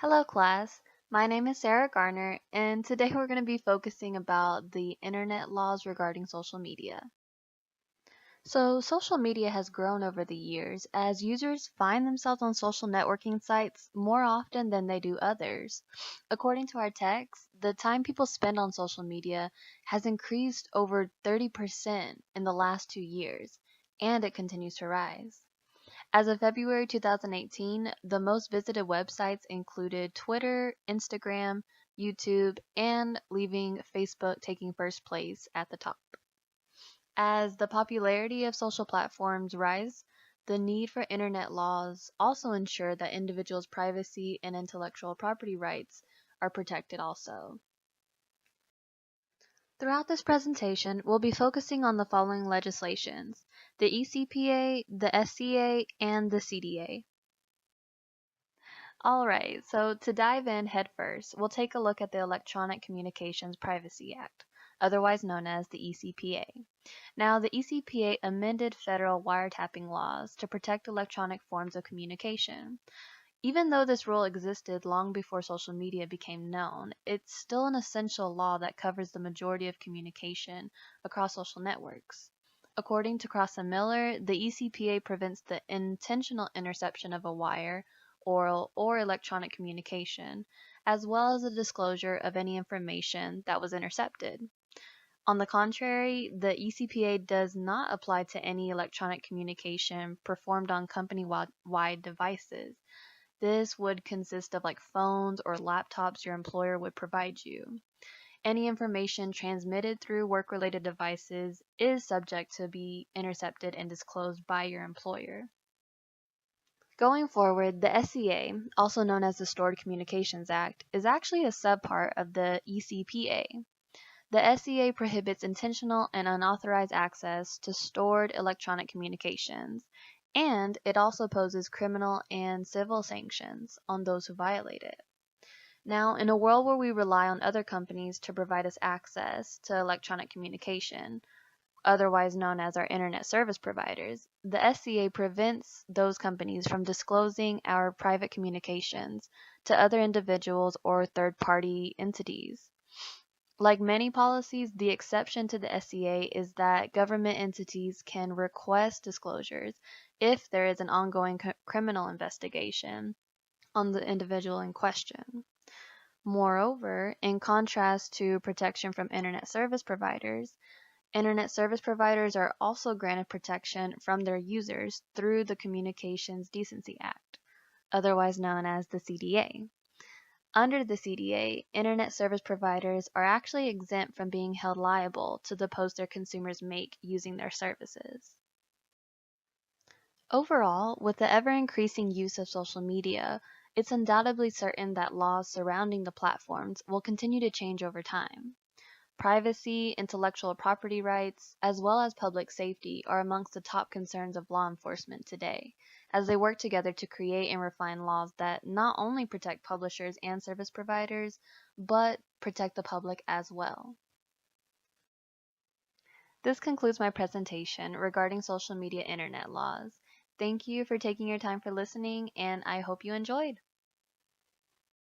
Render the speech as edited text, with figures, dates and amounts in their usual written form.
Hello class, my name is Sarah Garner and today we're going to be focusing about the internet laws regarding social media. So social media has grown over the years as users find themselves on social networking sites more often than they do others. According to our text, the time people spend on social media has increased over 30% in the last 2 years, and it continues to rise. As of February 2018, the most visited websites included Twitter, Instagram, YouTube, and leaving Facebook taking first place at the top. As the popularity of social platforms rise, the need for internet laws also ensure that individuals' privacy and intellectual property rights are protected also. Throughout this presentation, we'll be focusing on the following legislations: the ECPA, the SCA, and the CDA. Alright, so to dive in head first, we'll take a look at the Electronic Communications Privacy Act, otherwise known as the ECPA. Now, the ECPA amended federal wiretapping laws to protect electronic forms of communication. Even though this rule existed long before social media became known, it's still an essential law that covers the majority of communication across social networks. According to Cross and Miller, the ECPA prevents the intentional interception of a wire, oral, or electronic communication, as well as the disclosure of any information that was intercepted. On the contrary, the ECPA does not apply to any electronic communication performed on company-wide devices. This would consist of like phones or laptops your employer would provide you. Any information transmitted through work-related devices is subject to be intercepted and disclosed by your employer. Going forward, the SCA, also known as the Stored Communications Act, is actually a subpart of the ECPA. The SCA prohibits intentional and unauthorized access to stored electronic communications, and it also poses criminal and civil sanctions on those who violate it. Now, in a world where we rely on other companies to provide us access to electronic communication, otherwise known as our internet service providers, the SCA prevents those companies from disclosing our private communications to other individuals or third-party entities. Like many policies, the exception to the SCA is that government entities can request disclosures if there is an ongoing criminal investigation on the individual in question. Moreover, in contrast to protection from internet service providers are also granted protection from their users through the Communications Decency Act, otherwise known as the CDA. Under the CDA, internet service providers are actually exempt from being held liable to the posts their consumers make using their services. Overall, with the ever-increasing use of social media, it's undoubtedly certain that laws surrounding the platforms will continue to change over time. Privacy, intellectual property rights, as well as public safety are amongst the top concerns of law enforcement today, as they work together to create and refine laws that not only protect publishers and service providers, but protect the public as well. This concludes my presentation regarding social media internet laws. Thank you for taking your time for listening, and I hope you enjoyed.